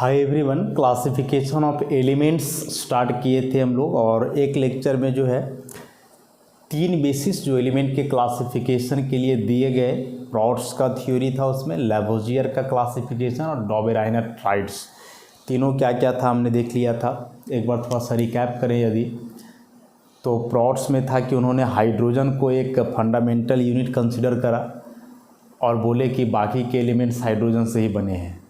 Hi everyone, classification of elements start किए थे हम लोग। और एक लेक्चर में जो है 3 बेसिस जो एलिमेंट के क्लासिफिकेशन के लिए दिए गए, प्रॉट्स का थ्योरी था, उसमें लैवोजियर का क्लासिफिकेशन और डॉबेराइनर ट्राइड्स, तीनों क्या क्या था हमने देख लिया था। एक बार थोड़ा सा रिकैप करें यदि, तो प्रॉट्स में था कि उन्होंने हाइड्रोजन को एक फंडामेंटल यूनिट कंसिडर करा और बोले कि बाकी के एलिमेंट्स हाइड्रोजन से ही बने हैं।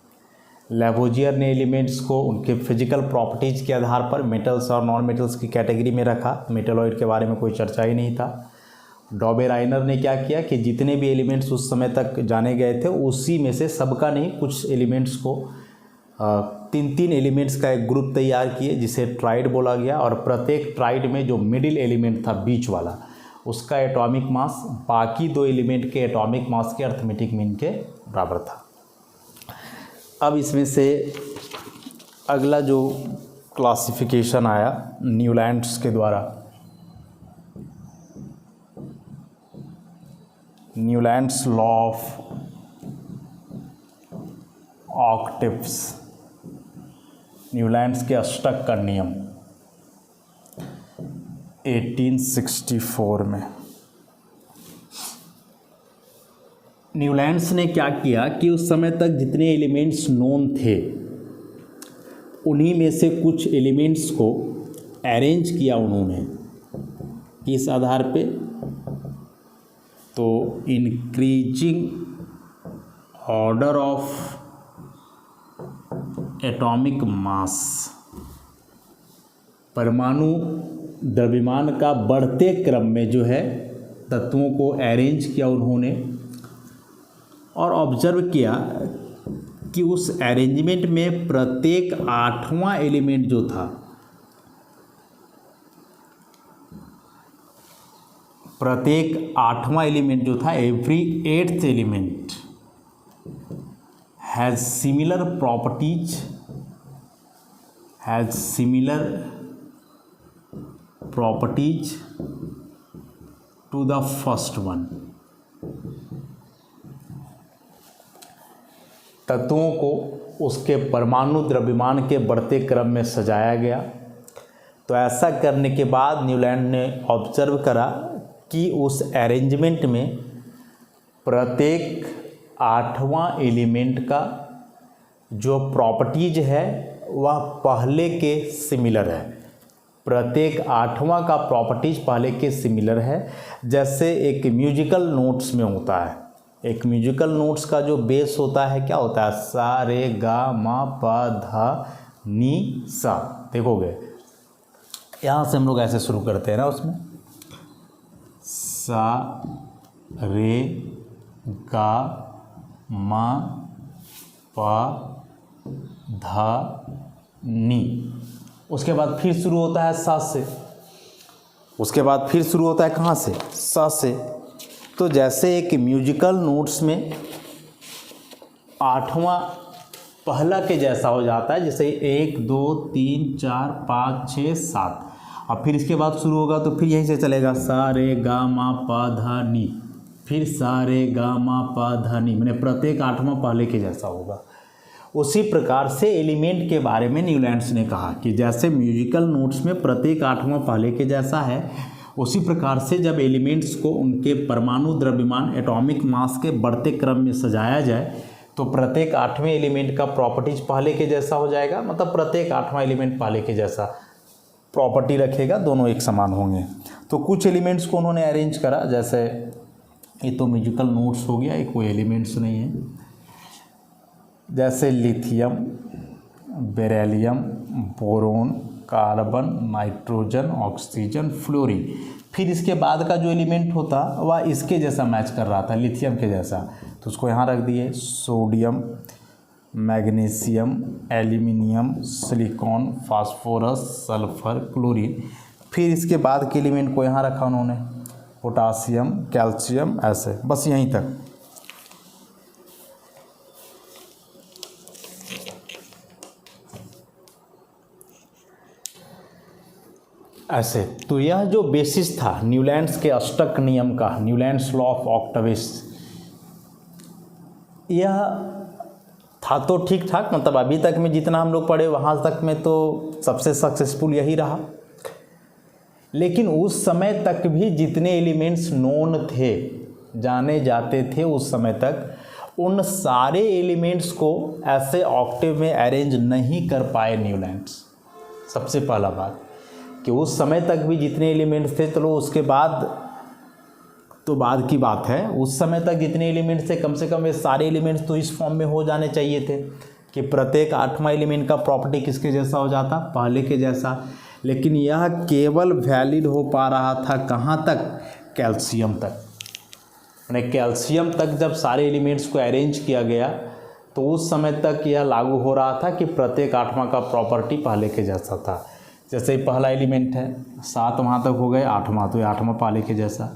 लैवोजियर ने एलिमेंट्स को उनके फिजिकल प्रॉपर्टीज़ के आधार पर मेटल्स और नॉन मेटल्स की कैटेगरी में रखा। मेटलॉइड के बारे में कोई चर्चा ही नहीं था। डॉबेराइनर ने क्या किया कि जितने भी एलिमेंट्स उस समय तक जाने गए थे उसी में से सबका नहीं, कुछ एलिमेंट्स को 3 एलिमेंट्स का एक ग्रुप तैयार किए जिसे ट्राइड बोला गया। और प्रत्येक ट्राइड में जो मिडिल एलिमेंट था, बीच वाला, उसका एटॉमिक मास बाकी 2 एलिमेंट के एटॉमिक मास के अर्थमेटिक मीन के बराबर था। अब इसमें से अगला जो क्लासिफिकेशन आया न्यूलैंड्स के द्वारा, Newlands law of octaves, Newlands के अष्टक का नियम 1864 में। न्यूलैंड्स ने क्या किया कि उस समय तक जितने एलिमेंट्स नोन थे उन्हीं में से कुछ एलिमेंट्स को अरेंज किया उन्होंने। किस आधार पे? तो increasing order of atomic mass, परमाणु द्रव्यमान का बढ़ते क्रम में जो है तत्वों को अरेंज किया उन्होंने। और ऑब्जर्व किया कि उस अरेंजमेंट में प्रत्येक 8वां एलिमेंट जो था, प्रत्येक 8वां एलिमेंट जो था, every 8th element has similar properties, has similar properties to the first one. तत्वों को उसके परमाणु द्रव्यमान के बढ़ते क्रम में सजाया गया। तो ऐसा करने के बाद न्यूलैंड ने ऑब्जर्व करा कि उस अरेंजमेंट में प्रत्येक 8वां एलिमेंट का जो प्रॉपर्टीज है वह पहले के सिमिलर है। प्रत्येक 8वां का प्रॉपर्टीज पहले के सिमिलर है। जैसे एक म्यूजिकल नोट्स में होता है, एक म्यूजिकल नोट्स का जो बेस होता है क्या होता है? सा रे गा मा पा धा नी सा। देखोगे यहाँ से हम लोग ऐसे शुरू करते हैं ना, उसमें सा रे गा मा पा धा नी, उसके बाद फिर शुरू होता है सा से, उसके बाद फिर शुरू होता है कहाँ से? सा से। तो जैसे एक म्यूजिकल नोट्स में 8वां पहला के जैसा हो जाता है, जैसे 1 2 3 4 5 6 7, और फिर इसके बाद शुरू होगा तो फिर यहीं से चलेगा सा रे गा मा पा धा नी, फिर सा रे गा मा पा धा नी, मैंने प्रत्येक 8वां पहले के जैसा होगा। उसी प्रकार से एलिमेंट के बारे में न्यूलैंड्स ने कहा कि जैसे म्यूजिकल नोट्स में प्रत्येक 8वां पहले के जैसा है, उसी प्रकार से जब एलिमेंट्स को उनके परमाणु द्रव्यमान एटॉमिक मास के बढ़ते क्रम में सजाया जाए तो प्रत्येक 8वें एलिमेंट का प्रॉपर्टीज पहले के जैसा हो जाएगा। मतलब प्रत्येक 8वां एलिमेंट पहले के जैसा प्रॉपर्टी रखेगा, दोनों एक समान होंगे। तो कुछ एलिमेंट्स को उन्होंने अरेंज करा, जैसे ये तो म्यूजिकल नोट्स हो गया, ये कोई एलिमेंट्स नहीं है। जैसे lithium, beryllium, boron, carbon, nitrogen, oxygen, fluorine. फिर इसके बाद का जो एलिमेंट होता वह इसके जैसा मैच कर रहा था, लिथियम के जैसा, तो उसको यहाँ रख दिए। Sodium, magnesium, aluminium, silicon, phosphorus, sulphur, chlorine. फिर इसके बाद के एलिमेंट को यहाँ रखा उन्होंने, पोटासियम, कैल्शियम, ऐसे बस यहीं तक। ऐसे तो यह जो बेसिस था न्यूलैंड्स के अष्टक नियम का, न्यूलैंड्स लॉ ऑफ ऑक्टेव्स, यह था तो ठीक ठाक, मतलब अभी तक में जितना हम लोग पढ़े वहाँ तक में तो सबसे सक्सेसफुल यही रहा। लेकिन उस समय तक भी जितने एलिमेंट्स नोन थे, जाने जाते थे, उस समय तक उन सारे एलिमेंट्स को ऐसे ऑक्टेव में अरेंज नहीं कर पाए न्यूलैंड्स। सबसे पहला बात कि उस समय तक भी जितने एलिमेंट्स थे, चलो उसके बाद तो बाद की बात है, उस समय तक जितने एलिमेंट्स थे कम से कम ये सारे एलिमेंट्स तो इस फॉर्म में हो जाने चाहिए थे कि प्रत्येक 8वां एलिमेंट का प्रॉपर्टी किसके जैसा हो जाता, पहले के जैसा। लेकिन यह केवल वैलिड हो पा रहा था कहाँ तक, कैल्शियम तक। यानी कैल्शियम तक जब सारे एलिमेंट्स को अरेंज किया गया तो उस समय तक यह लागू हो रहा था कि प्रत्येक 8वां का प्रॉपर्टी पहले के जैसा था। जैसे पहला एलिमेंट है 7 वहाँ तक हो गए, 8वां तो ये 8वां पहले के जैसा।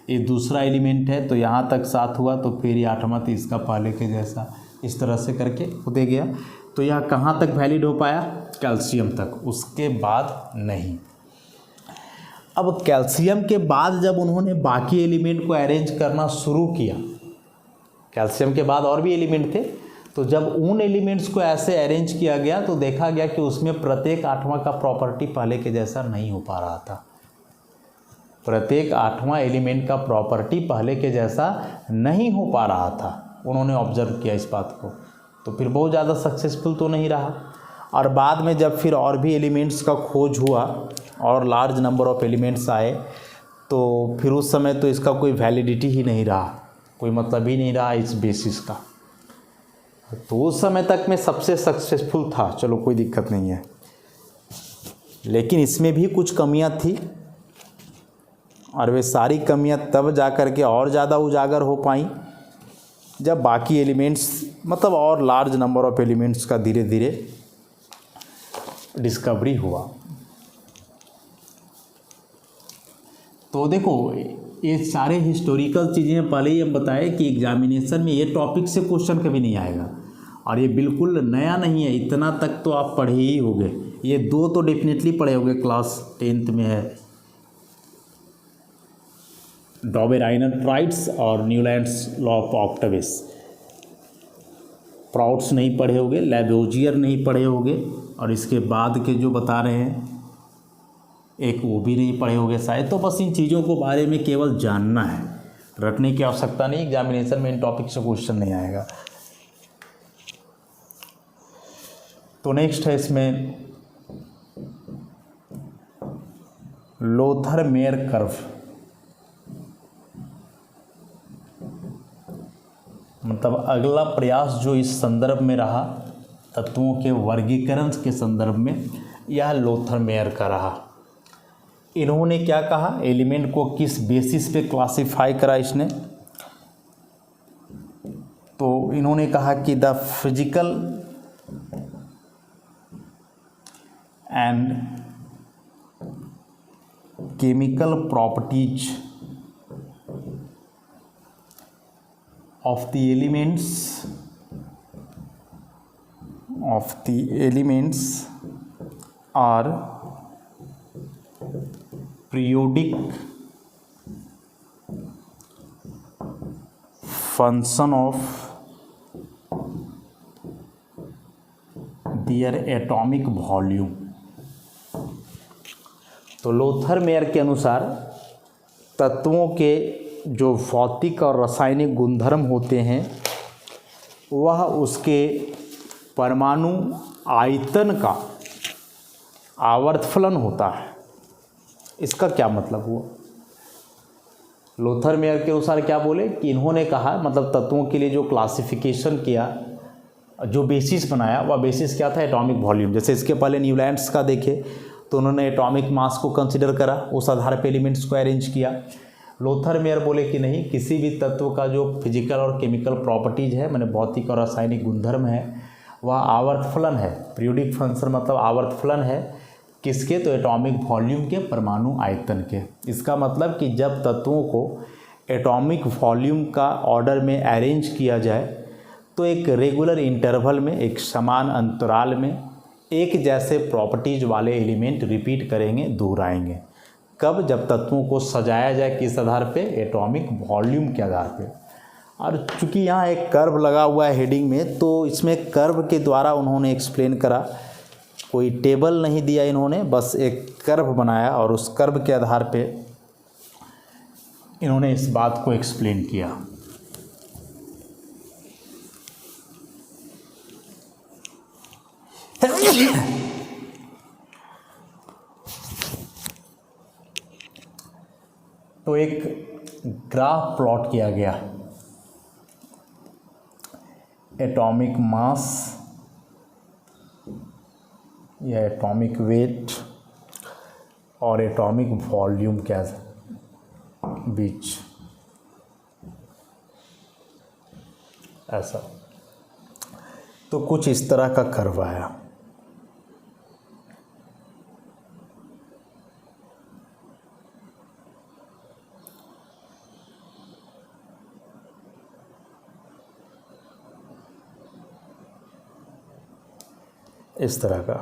ये दूसरा एलिमेंट है तो यहाँ तक 7 हुआ तो फिर ये 8वां तो इसका पहले के जैसा, इस तरह से करके होते गया। तो यह कहाँ तक वैलिड हो पाया, कैल्शियम तक, उसके बाद नहीं। अब कैल्शियम के बाद जब उन्होंने बाकी एलिमेंट को अरेंज करना शुरू किया, कैल्शियम के बाद और भी एलिमेंट थे, तो जब उन एलिमेंट्स को ऐसे अरेंज किया गया तो देखा गया कि उसमें प्रत्येक 8वां का प्रॉपर्टी पहले के जैसा नहीं हो पा रहा था। प्रत्येक 8वां एलिमेंट का प्रॉपर्टी पहले के जैसा नहीं हो पा रहा था। उन्होंने ऑब्जर्व किया इस बात को, तो फिर बहुत ज़्यादा सक्सेसफुल तो नहीं रहा। और बाद में जब फिर और भी एलिमेंट्स का खोज हुआ और लार्ज नंबर ऑफ एलिमेंट्स आए, तो फिर उस समय तो इसका कोई वैलिडिटी ही नहीं रहा, कोई मतलब ही नहीं रहा इस बेसिस का। तो उस समय तक में सबसे सक्सेसफुल था, चलो कोई दिक्कत नहीं है। लेकिन इसमें भी कुछ कमियां थी और वे सारी कमियां तब जा कर के और ज़्यादा उजागर हो पाई जब बाकी एलिमेंट्स, मतलब और लार्ज नंबर ऑफ एलिमेंट्स का धीरे धीरे डिस्कवरी हुआ। तो देखो ये सारे हिस्टोरिकल चीज़ें पहले ही हम बताए कि एग्जामिनेशन में ये टॉपिक से क्वेश्चन कभी नहीं आएगा और ये बिल्कुल नया नहीं है। इतना तक तो आप पढ़े ही होंगे, ये 2 तो डेफिनेटली पढ़े होंगे, क्लास 10th में है, डॉबेराइनर-प्राइट्स और न्यूलैंड्स लॉ ऑफ ऑक्टेव्स। प्राउड्स नहीं पढ़े होंगे, लैबोजियर नहीं पढ़े होंगे, और इसके बाद के जो बता रहे हैं एक वो भी नहीं पढ़े होंगे शायद। तो बस इन चीज़ों को बारे में केवल जानना है, रटने की आवश्यकता नहीं। एग्जामिनेशन में इन टॉपिक से क्वेश्चन नहीं आएगा। तो नेक्स्ट है इसमें लोथर-मेयर कर्व। मतलब अगला प्रयास जो इस संदर्भ में रहा तत्वों के वर्गीकरण के संदर्भ में, यह लोथर-मेयर का रहा। इन्होंने क्या कहा, एलिमेंट को किस बेसिस पे क्लासिफाई करा इसने, तो इन्होंने कहा कि the physical and chemical properties of the elements are periodic function of their atomic volume। तो लोथर-मेयर के अनुसार तत्वों के जो भौतिक और रासायनिक गुणधर्म होते हैं वह उसके परमाणु आयतन का आवर्तफलन होता है। इसका क्या मतलब हुआ, लोथर-मेयर के अनुसार क्या बोले कि इन्होंने कहा, मतलब तत्वों के लिए जो क्लासिफिकेशन किया, जो बेसिस बनाया, वह बेसिस क्या था, एटॉमिक वॉल्यूम। जैसे इसके पहले न्यूलैंड्स का देखे तो उन्होंने एटॉमिक मास को कंसिडर करा, उस आधार पे एलिमेंट्स को अरेंज किया। लोथर-मेयर बोले कि नहीं, किसी भी तत्व का जो फिजिकल और केमिकल प्रॉपर्टीज है, माने भौतिक और रासायनिक गुणधर्म है, वह आवर्तफलन है। पीरियोडिक फंक्शन मतलब आवर्तफलन है किसके, तो एटॉमिक वॉल्यूम के, परमाणु आयतन के। इसका मतलब कि जब तत्वों को एटॉमिक वॉल्यूम का ऑर्डर में अरेंज किया जाए तो एक रेगुलर इंटरवल में, एक समान अंतराल में एक जैसे प्रॉपर्टीज वाले एलिमेंट रिपीट करेंगे, दोहराएंगे। कब, जब तत्वों को सजाया जाए किस आधार पे, एटॉमिक वॉल्यूम के आधार पे। और चूँकि यहाँ एक कर्व लगा हुआ है हेडिंग में, तो इसमें कर्व के द्वारा उन्होंने एक्सप्लेन करा। कोई टेबल नहीं दिया इन्होंने, बस एक कर्व बनाया और उस कर्व के आधार पे इन्होंने इस बात को एक्सप्लेन किया। तो एक ग्राफ प्लॉट किया गया, एटॉमिक मास या एटॉमिक वेट और एटॉमिक वॉल्यूम के बीच, ऐसा। तो कुछ इस तरह का कर्व आया। इस तरह का,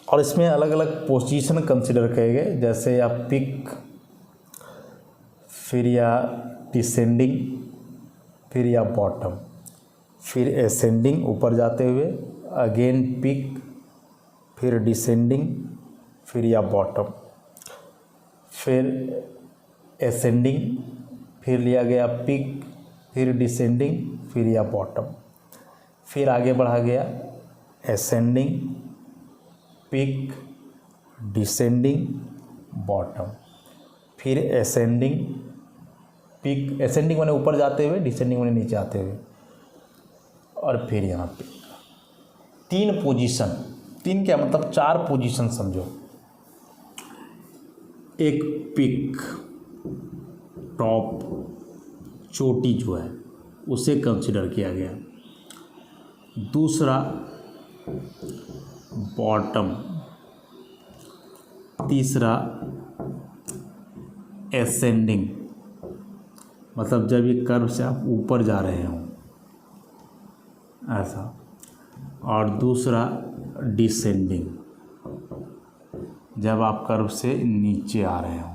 और इसमें अलग अलग पोजीशन कंसिडर किए गए, जैसे या पिक, फिर या डिसेंडिंग, फिर या बॉटम, फिर एसेंडिंग ऊपर जाते हुए, अगेन पिक, फिर डिसेंडिंग, फिर या बॉटम, फिर एसेंडिंग, फिर लिया गया पिक, फिर डिसेंडिंग, फिर या बॉटम, फिर आगे बढ़ा गया एसेंडिंग, पिक, डिसेंडिंग, बॉटम, फिर एसेंडिंग, पिक, एसेंडिंग माने ऊपर जाते हुए, डिसेंडिंग माने नीचे आते हुए, और फिर यहाँ पे 3 पोजीशन, 3 क्या मतलब 4 पोजीशन समझो। एक पिक, टॉप, चोटी जो है उसे कंसिडर किया गया। दूसरा बॉटम, तीसरा एसेंडिंग, मतलब जब ये कर्व से आप ऊपर जा रहे हो ऐसा, और दूसरा डिसेंडिंग, जब आप कर्व से नीचे आ रहे हो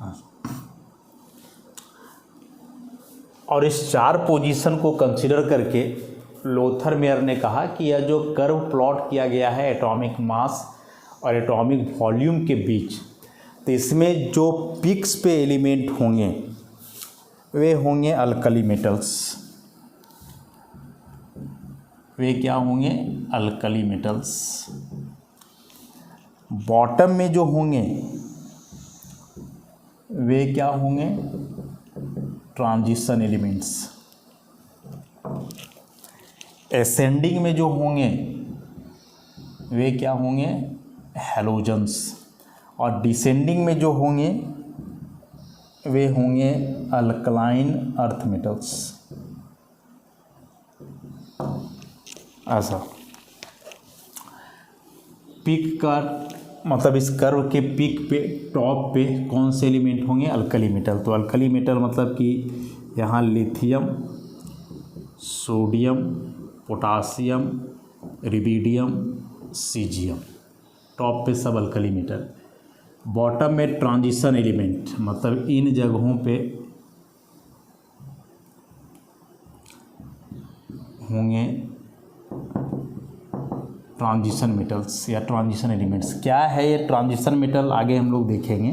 ऐसा। और इस 4 पोजीशन को कंसिडर करके लोथर मेयर ने कहा कि यह जो कर्व प्लॉट किया गया है एटॉमिक मास और एटॉमिक वॉल्यूम के बीच, तो इसमें जो पिक्स पे एलिमेंट होंगे वे होंगे अल्कली मेटल्स। वे क्या होंगे? Alkali metals. बॉटम में जो होंगे वे क्या होंगे? Transition elements. एसेंडिंग में जो होंगे वे क्या होंगे? हैलोजन्स। और डिसेंडिंग में जो होंगे वे होंगे अल्कलाइन अर्थ मेटल्स। ऐसा पीक का मतलब इस कर्व के पीक पे टॉप पे कौन से एलिमेंट होंगे? Alkali metal. तो अल्कली मेटल मतलब कि यहाँ lithium, sodium, potassium, rubidium, caesium, top पे सब अल्कली मेटल। बॉटम में ट्रांजिशन एलिमेंट मतलब इन जगहों पे होंगे ट्रांजिशन मेटल्स या ट्रांजिशन एलिमेंट्स। क्या है ये ट्रांजिशन मेटल? आगे हम लोग देखेंगे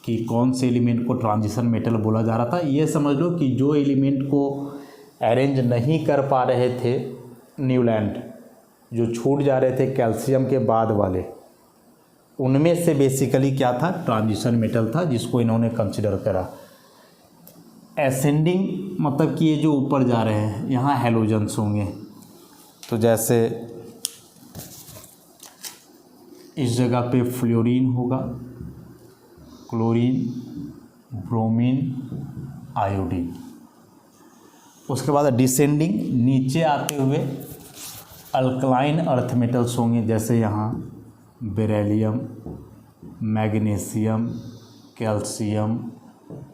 कि कौन से एलिमेंट को ट्रांजिशन मेटल बोला जा रहा था। ये समझ लो कि जो एलिमेंट को अरेंज नहीं कर पा रहे थे न्यूलैंड, जो छूट जा रहे थे कैल्शियम के बाद वाले, उनमें से बेसिकली क्या था? ट्रांजिशन मेटल था, जिसको इन्होंने कंसिडर करा। एसेंडिंग मतलब कि ये जो ऊपर जा रहे हैं यहाँ हैलोजन्स होंगे। तो जैसे इस जगह पे फ्लोरीन होगा, क्लोरीन, ब्रोमीन, आयोडीन। उसके बाद डिसेंडिंग नीचे आते हुए अल्कलाइन अर्थ मेटल्स होंगे, जैसे यहाँ बेरिलियम, मैग्नीशियम, कैल्शियम,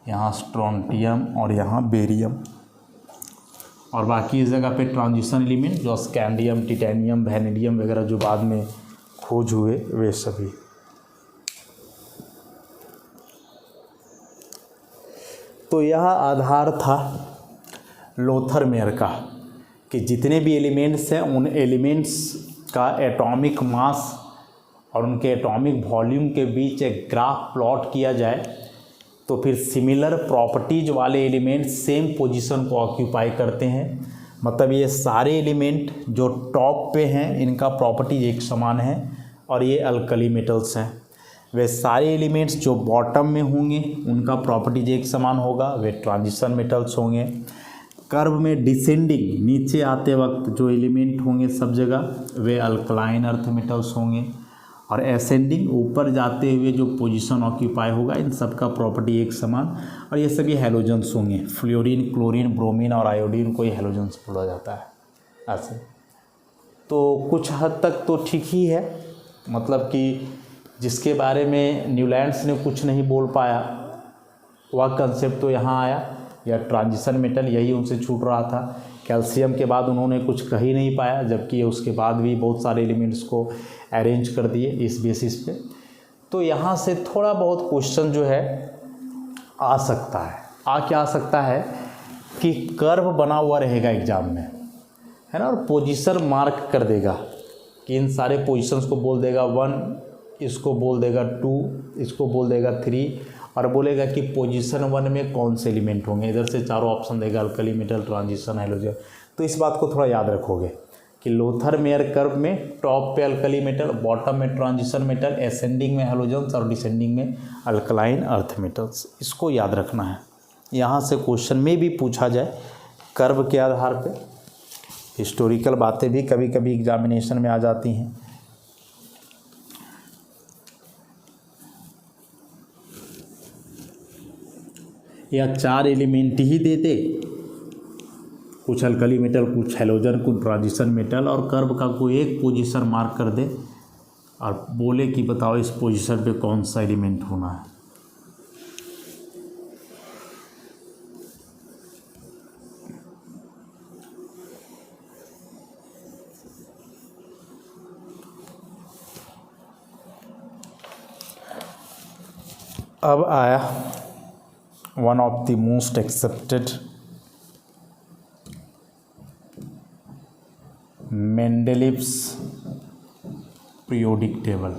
यहाँ स्ट्रोंटियम और यहाँ बेरियम। और बाकी इस जगह पे ट्रांजिशन एलिमेंट जो स्कैंडियम, टिटेनियम, वैनेडियम वगैरह जो बाद में खोज हुए वे सभी। तो यह आधार था लोथरमेयर का कि जितने भी एलिमेंट्स हैं उन एलिमेंट्स का एटॉमिक मास और उनके एटॉमिक वॉल्यूम के बीच एक ग्राफ प्लॉट किया जाए तो फिर सिमिलर प्रॉपर्टीज वाले एलिमेंट सेम पोजीशन को ऑक्यूपाई करते हैं। मतलब ये सारे एलिमेंट जो टॉप पे हैं इनका प्रॉपर्टीज एक समान है और ये अल्कली मेटल्स हैं। वे सारे एलिमेंट्स जो बॉटम में होंगे उनका प्रॉपर्टीज एक समान होगा, वे ट्रांजिशन मेटल्स होंगे। कर्व में डिसेंडिंग नीचे आते वक्त जो एलिमेंट होंगे सब जगह वे अल्कलाइन अर्थ मेटल्स होंगे और असेंडिंग ऊपर जाते हुए जो पोजीशन ऑक्यूपाई होगा इन सब का प्रॉपर्टी एक समान और ये सभी हैलोजेंस होंगे। फ्लोरीन, क्लोरीन, ब्रोमीन और आयोडीन को ये हैलोजेंस बोला जाता है। ऐसे तो कुछ हद तक तो ठीक ही है, मतलब कि जिसके बारे में न्यूलैंड्स ने कुछ नहीं बोल पाया वह कंसेप्ट तो यहाँ आया, या ट्रांजिशन मेटल यही उनसे छूट रहा था। कैल्शियम के बाद उन्होंने कुछ कह ही नहीं पाया, जबकि उसके बाद भी बहुत सारे एलिमेंट्स को अरेंज कर दिए इस बेसिस पे। तो यहाँ से थोड़ा बहुत क्वेश्चन जो है आ सकता है। क्या आ सकता है कि कर्व बना हुआ रहेगा एग्जाम में, है ना, और पोजीशन मार्क कर देगा कि इन सारे पोजीशंस को बोल देगा 1, इसको बोल देगा 2, इसको बोल देगा 3 और बोलेगा कि पोजीशन 1 में कौन से एलिमेंट होंगे। इधर से चारों ऑप्शन देगा, अल्कली मेटल, ट्रांजिशन, हैलोजन। तो इस बात को थोड़ा याद रखोगे कि लोथरमेयर कर्व में टॉप पे अल्कली मेटल, बॉटम में ट्रांजिशन मेटल, असेंडिंग में हैलोजेंस और डिसेंडिंग में अल्कलाइन अर्थ मेटल्स। इसको याद रखना है। यहाँ से क्वेश्चन में भी पूछा जाए कर्व के आधार पे। हिस्टोरिकल बातें भी कभी कभी एग्जामिनेशन में आ जाती हैं। या 4 एलिमेंट ही दे दे, कुछ अल्कली मेटल, कुछ हैलोजन, कुछ ट्रांजिशन मेटल और कर्व का कोई एक पोजीशन मार्क कर दे और बोले कि बताओ इस पोजीशन पे कौन सा एलिमेंट होना है। अब आया one of the most accepted Mendeleev's periodic table.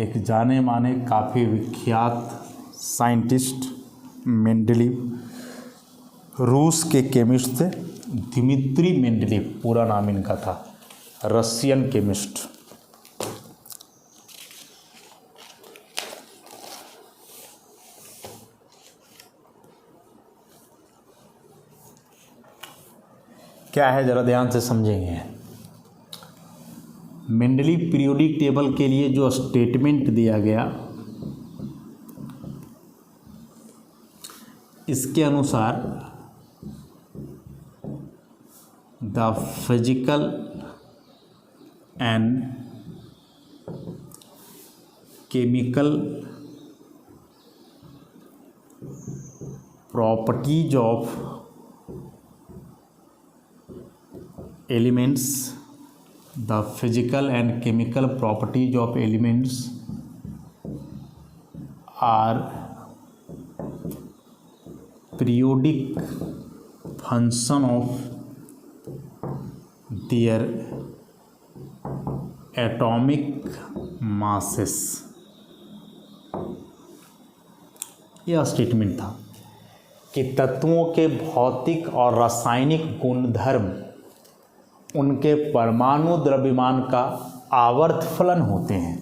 एक जाने माने काफ़ी विख्यात साइंटिस्ट मेंडेलीव, रूस के केमिस्ट थे। दिमित्री मेंडेलीव पूरा नाम इनका था, रशियन केमिस्ट। क्या है ज़रा ध्यान से समझेंगे। मेंडलीव पीरियोडिक टेबल के लिए जो स्टेटमेंट दिया गया इसके अनुसार the physical and chemical properties of elements, the physical and chemical properties of elements are periodic function of their atomic masses। यह स्टेटमेंट था कि तत्वों के भौतिक और रासायनिक गुणधर्म उनके परमाणु द्रव्यमान का आवर्त फलन होते हैं।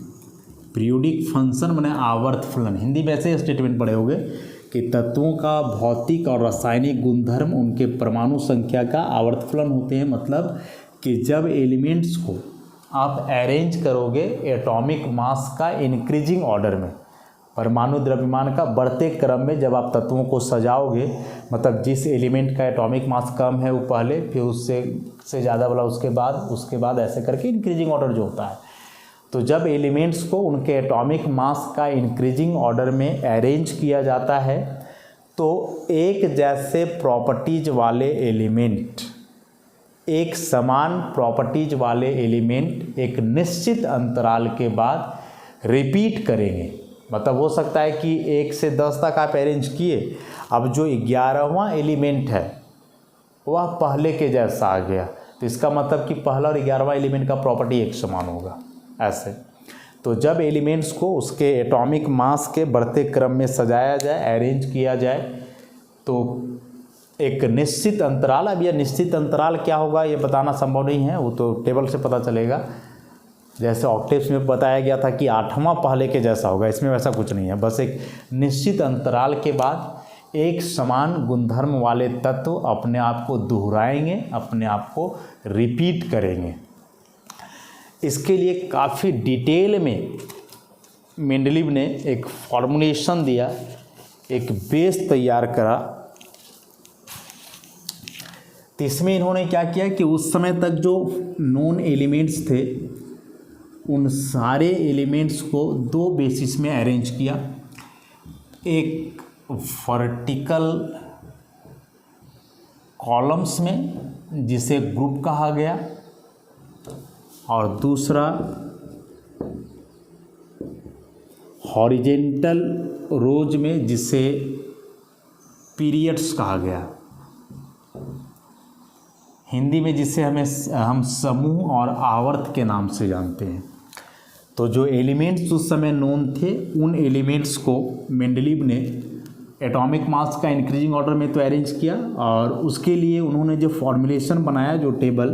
पीरियोडिक फंक्शन माने आवर्त फलन। हिंदी में ऐसे स्टेटमेंट पढ़े होंगे कि तत्वों का भौतिक और रासायनिक गुणधर्म उनके परमाणु संख्या का आवर्त फलन होते हैं। मतलब कि जब एलिमेंट्स को आप अरेंज करोगे एटॉमिक मास का इंक्रीजिंग ऑर्डर में, परमाणु द्रव्यमान का बढ़ते क्रम में जब आप तत्वों को सजाओगे, मतलब जिस एलिमेंट का एटॉमिक मास कम है वो पहले, फिर उससे ज़्यादा वाला उसके बाद ऐसे करके इंक्रीजिंग ऑर्डर जो होता है। तो जब एलिमेंट्स को उनके एटॉमिक मास का इंक्रीजिंग ऑर्डर में अरेंज किया जाता है तो एक जैसे प्रॉपर्टीज वाले एलिमेंट, एक समान प्रॉपर्टीज वाले एलिमेंट एक निश्चित अंतराल के बाद रिपीट करेंगे। मतलब हो सकता है कि 1 से 10 तक आप अरेंज किए, अब जो 11वां एलिमेंट है वह पहले के जैसा आ गया, तो इसका मतलब कि पहला और 11वां एलिमेंट का प्रॉपर्टी एक समान होगा। ऐसे तो जब एलिमेंट्स को उसके एटॉमिक मास के बढ़ते क्रम में सजाया जाए, अरेंज किया जाए, तो एक निश्चित अंतराल, अब यह निश्चित अंतराल क्या होगा ये बताना संभव नहीं है, वो तो टेबल से पता चलेगा। जैसे ऑक्टेव्स में बताया गया था कि 8वां पहले के जैसा होगा, इसमें वैसा कुछ नहीं है। बस एक निश्चित अंतराल के बाद एक समान गुणधर्म वाले तत्व अपने आप को दोहराएंगे, अपने आप को रिपीट करेंगे। इसके लिए काफ़ी डिटेल में मेंडलीव ने एक फॉर्मुलेशन दिया, एक बेस तैयार करा। तो इसमें इन्होंने क्या किया कि उस समय तक जो नोन एलिमेंट्स थे उन सारे एलिमेंट्स को 2 बेसिस में अरेंज किया। एक वर्टिकल कॉलम्स में जिसे ग्रुप कहा गया, और दूसरा हॉरिजेंटल रोज में जिसे पीरियड्स कहा गया, हिंदी में जिसे हम समूह और आवर्त के नाम से जानते हैं। तो जो एलिमेंट्स उस समय नोन थे उन एलिमेंट्स को मेंडलीव ने एटॉमिक मास का इंक्रीजिंग ऑर्डर में तो अरेंज किया, और उसके लिए उन्होंने जो फॉर्मुलेशन बनाया, जो टेबल,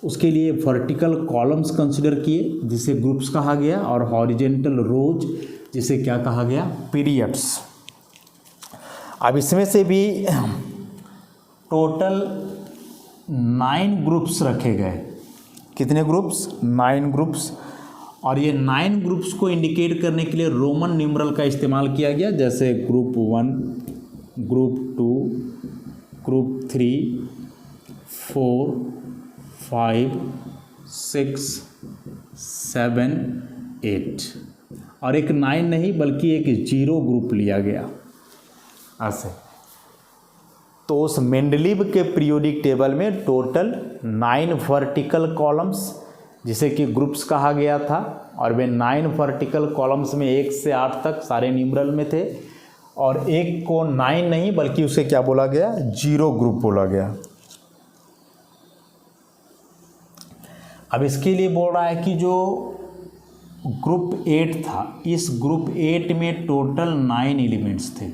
उसके लिए वर्टिकल कॉलम्स कंसिडर किए जिसे ग्रुप्स कहा गया, और हॉरिजेंटल रोज जिसे क्या कहा गया, पीरियड्स। अब इसमें से भी टोटल 9 ग्रुप्स रखे गए। कितने ग्रुप्स? 9 ग्रुप्स। और ये 9 ग्रुप्स को इंडिकेट करने के लिए रोमन न्यूमरल का इस्तेमाल किया गया, जैसे ग्रुप 1, ग्रुप 2, ग्रुप 3, 4, 5, 6, 7, 8, और एक 9 नहीं बल्कि एक 0 ग्रुप लिया गया। ऐसे तो उस मेंडलीव के पीरियोडिक टेबल में टोटल 9 वर्टिकल कॉलम्स जिसे कि ग्रुप्स कहा गया था, और वे 9 वर्टिकल कॉलम्स में 1 से 8 तक सारे न्यूमरल में थे, और एक को 9 नहीं बल्कि उसे क्या बोला गया, 0 ग्रुप बोला गया। अब इसके लिए बोल रहा है कि जो ग्रुप 8 था, इस ग्रुप 8 में टोटल 9 एलिमेंट्स थे,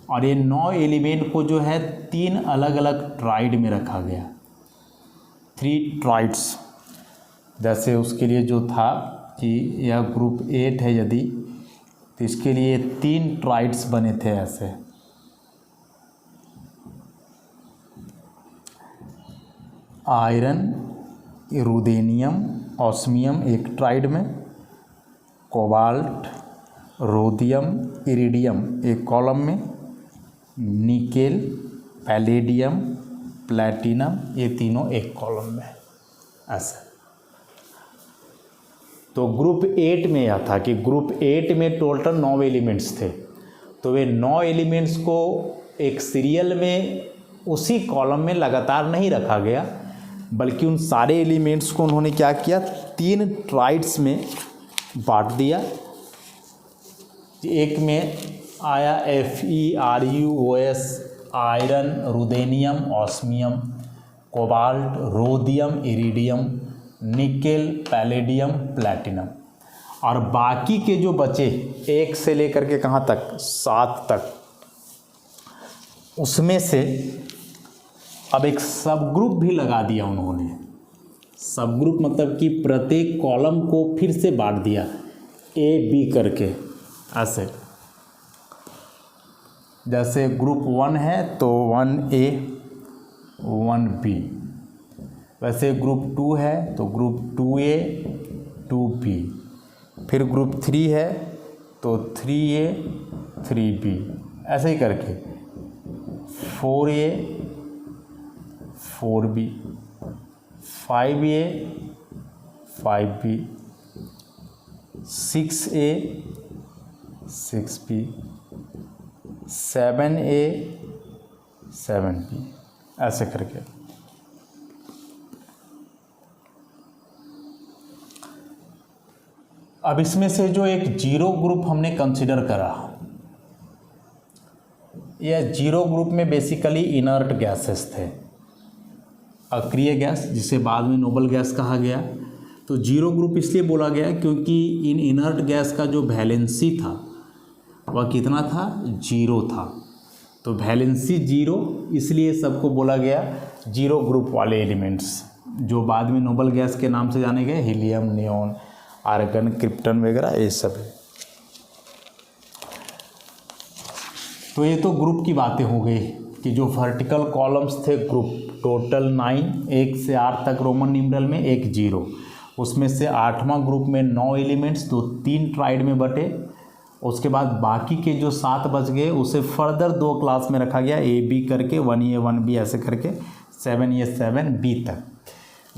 और ये 9 एलिमेंट को जो है 3 अलग अलग ट्राइड में रखा गया, 3 ट्राइड्स। जैसे उसके लिए जो था कि यह ग्रुप 8 है यदि, तो इसके लिए 3 ट्राइड्स बने थे ऐसे। आयरन, रुदेनियम, ऑस्मियम एक ट्राइड में, कोबाल्ट, रोदियम, इरिडियम एक कॉलम में, निकेल, पैलेडियम, प्लैटिनम ये तीनों एक कॉलम में। ऐसे तो ग्रुप 8 में यह था कि ग्रुप 8 में टोटल 9 एलिमेंट्स थे, तो वे 9 एलिमेंट्स को एक सीरियल में उसी कॉलम में लगातार नहीं रखा गया, बल्कि उन सारे एलिमेंट्स को उन्होंने क्या किया, 3 ट्राइड्स में बांट दिया। एक में आया FeRuOS, iron, ruthenium, osmium, cobalt, rhodium, iridium, nickel, palladium, platinum, और बाकी के जो बचे 1 से लेकर के कहाँ तक, 7 तक, उसमें से अब एक सब ग्रुप भी लगा दिया उन्होंने। सब ग्रुप मतलब कि प्रत्येक कॉलम को फिर से बांट दिया A B करके। ऐसे जैसे ग्रुप 1 है तो 1A 1B, वैसे ग्रुप 2 है तो ग्रुप 2A 2B, फिर ग्रुप 3 है तो 3A 3B, ऐसे ही करके 4A 4B, 5A 5B, 6A 6B, 7A 7B, ऐसे करके। अब इसमें से जो एक जीरो ग्रुप हमने कंसिडर करा, यह जीरो ग्रुप में बेसिकली इनर्ट गैसेस थे, अक्रिय गैस जिसे बाद में नोबल गैस कहा गया। तो जीरो ग्रुप इसलिए बोला गया क्योंकि इन इनर्ट गैस का जो वैलेंसी था वह कितना था, जीरो था। तो वैलेंसी जीरो, इसलिए सबको बोला गया जीरो ग्रुप वाले एलिमेंट्स, जो बाद में नोबल गैस के नाम से जाने गए, हीलियम, नियॉन, आर्गन, क्रिप्टन वगैरह, ये सब है। तो ये तो ग्रुप की बातें हो गई कि जो वर्टिकल कॉलम्स थे ग्रुप, टोटल 9, 1 से 8 तक रोमन न्यूमरल में, एक जीरो, उसमें से 8वां ग्रुप में 9 एलिमेंट्स, तो 3 ट्राइड में बटे। उसके बाद बाकी के जो 7 बच गए उसे फर्दर 2 क्लास में रखा गया, ए बी करके, 1A 1B ऐसे करके 7A 7B तक।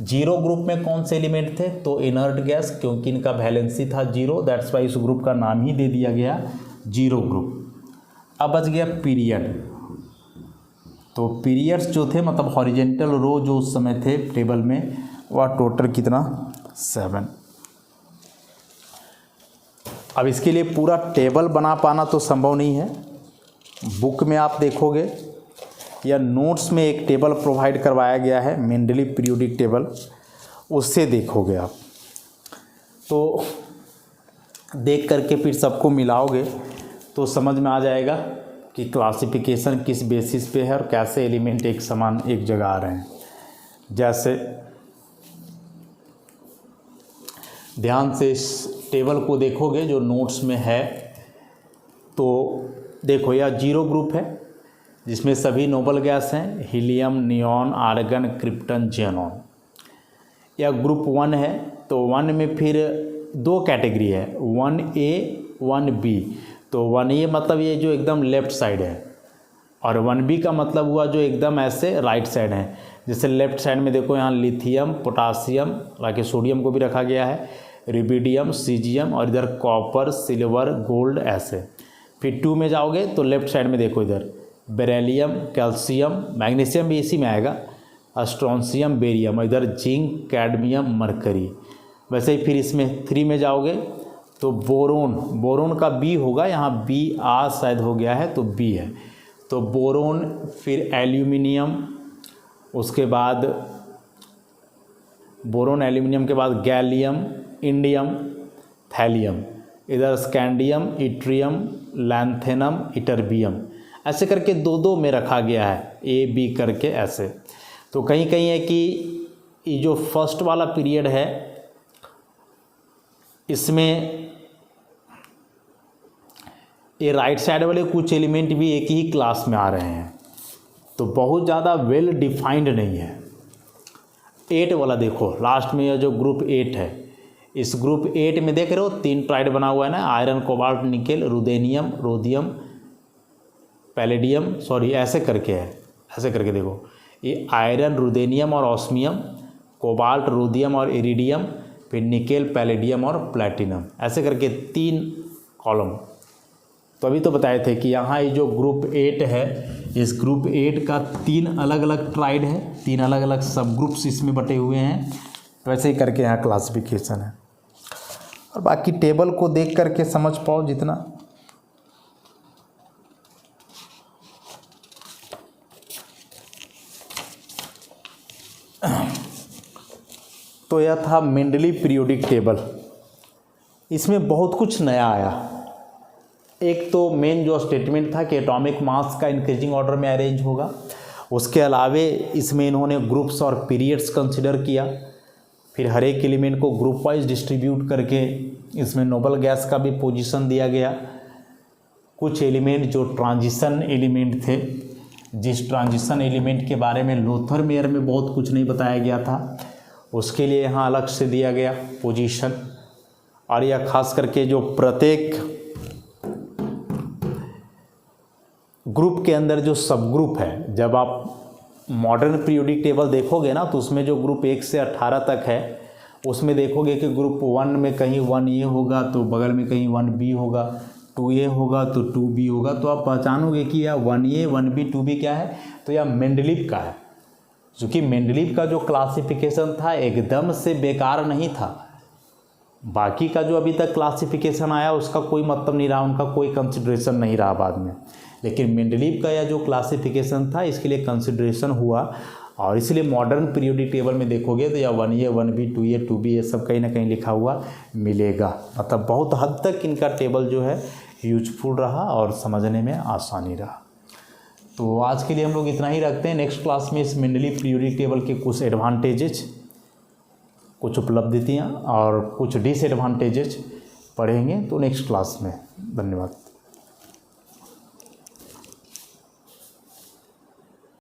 जीरो ग्रुप में कौन से एलिमेंट थे, तो इनर्ट गैस, क्योंकि इनका वैलेंसी था जीरो, दैट्स वाई इस ग्रुप का नाम ही दे दिया गया जीरो ग्रुप। अब बच गया पीरियड। तो पीरियड्स जो थे, मतलब हॉरिजेंटल रो जो उस समय थे टेबल में, वह टोटल कितना, 7। अब इसके लिए पूरा टेबल बना पाना तो संभव नहीं है। बुक में आप देखोगे या नोट्स में एक टेबल प्रोवाइड करवाया गया है, मेंडलीव पीरियोडिक टेबल, उससे देखोगे आप, तो देख करके फिर सबको मिलाओगे तो समझ में आ जाएगा कि क्लासिफिकेशन किस बेसिस पे है और कैसे एलिमेंट एक समान एक जगह आ रहे हैं। जैसे ध्यान से इस टेबल को देखोगे जो नोट्स में है, तो देखो यह जीरो ग्रुप है जिसमें सभी नोबल गैस हैं, helium, neon, argon, krypton, xenon. यह ग्रुप 1 है, तो 1 में फिर 2 कैटेगरी है, 1A 1B। तो 1A मतलब ये जो एकदम लेफ़्ट साइड है, और 1B का मतलब हुआ जो एकदम ऐसे राइट साइड है। जैसे लेफ़्ट साइड में देखो यहाँ लिथियम, पोटासियम, बाकी सोडियम को भी रखा गया है, रुबिडियम, सीजियम, और इधर कॉपर, सिल्वर, गोल्ड ऐसे। फिर 2 में जाओगे तो लेफ़्ट साइड में देखो इधर बेरिलियम, कैल्शियम, मैग्नीशियम भी इसी में आएगा, स्ट्रोंशियम, बेरियम, और इधर जिंक, कैडमियम, मरकरी। वैसे ही फिर इसमें 3 में जाओगे तो बोरोन, बोरोन का बी होगा, यहाँ बी आ शायद हो गया है तो बी है, तो बोरोन, फिर एल्यूमिनियम, उसके बाद बोरोन एल्यूमिनियम के बाद गैलियम, इंडियम, थैलियम, इधर स्कैंडियम, इट्रियम, लैंथेनम, इटर्बियम, ऐसे करके 2-2 में रखा गया है, ए बी करके ऐसे। तो कहीं कहीं है कि ये जो फर्स्ट वाला पीरियड है इसमें ये राइट साइड वाले कुछ एलिमेंट भी एक ही क्लास में आ रहे हैं, तो बहुत ज़्यादा वेल डिफाइंड नहीं है। 8 वाला देखो लास्ट में, यह जो ग्रुप 8 है, इस ग्रुप 8 में देख रहे हो 3 ट्राइड बना हुआ है ना, iron, cobalt, nickel, ruthenium, rhodium, palladium, sorry ऐसे करके है, ऐसे करके देखो, ये आयरन, रुदेनियम और ऑस्मियम, कोबाल्ट, रोडियम और इरिडियम, फिर निकेल, पैलेडियम और प्लैटिनम, ऐसे करके 3 कॉलम। तो अभी तो बताए थे कि यहाँ ये जो ग्रुप 8 है, इस ग्रुप 8 का 3 अलग अलग ट्राइड है, 3 अलग अलग सब ग्रुप्स इसमें बटे हुए हैं। वैसे ही करके यहाँ क्लासिफिकेशन है, और बाकी टेबल को देख करके समझ पाओ जितना। तो यह था मेंडलीव पीरियोडिक टेबल। इसमें बहुत कुछ नया आया। एक तो मेन जो स्टेटमेंट था कि एटॉमिक मास का इंक्रीजिंग ऑर्डर में अरेंज होगा, उसके अलावे इसमें इन्होंने ग्रुप्स और पीरियड्स कंसिडर किया, फिर हर एक एलिमेंट को ग्रुप वाइज डिस्ट्रीब्यूट करके इसमें नोबल गैस का भी पोजीशन दिया गया। कुछ एलिमेंट जो ट्रांजिशन एलिमेंट थे, जिस ट्रांजिशन एलिमेंट के बारे में लोथर मेयर में बहुत कुछ नहीं बताया गया था, उसके लिए यहाँ अलग से दिया गया पोजीशन। और यह खास करके जो प्रत्येक ग्रुप के अंदर जो सब ग्रुप है, जब आप मॉडर्न पीरियोडिक टेबल देखोगे ना, तो उसमें जो ग्रुप 1 से 18 तक है, उसमें देखोगे कि ग्रुप 1 में कहीं 1A होगा तो बगल में कहीं 1B होगा, 2A होगा तो 2B होगा। तो आप पहचानोगे कि यह 1A 1B 2B क्या है, तो यह मेंडलीव का है। क्योंकि मेंडलीव का जो क्लासिफिकेशन था एकदम से बेकार नहीं था, बाकी का जो अभी तक क्लासिफिकेशन आया उसका कोई मतलब नहीं रहा, उनका कोई कंसिडरेशन नहीं रहा बाद में, लेकिन मेंडलीव का यह जो क्लासिफिकेशन था इसके लिए कंसिडरेशन हुआ। और इसलिए मॉडर्न पीरियोडिक टेबल में देखोगे तो या 1A 1B 2A 2B ये सब कहीं ना कहीं लिखा हुआ मिलेगा। मतलब बहुत हद तक इनका टेबल जो है यूजफुल रहा और समझने में आसानी रहा। तो आज के लिए हम लोग इतना ही रखते हैं। नेक्स्ट क्लास में इस मेंडलीव पीरियोडिक टेबल के कुछ एडवांटेजेस, कुछ उपलब्धियाँ और कुछ डिसएडवांटेजेस पढ़ेंगे तो नेक्स्ट क्लास में। धन्यवाद।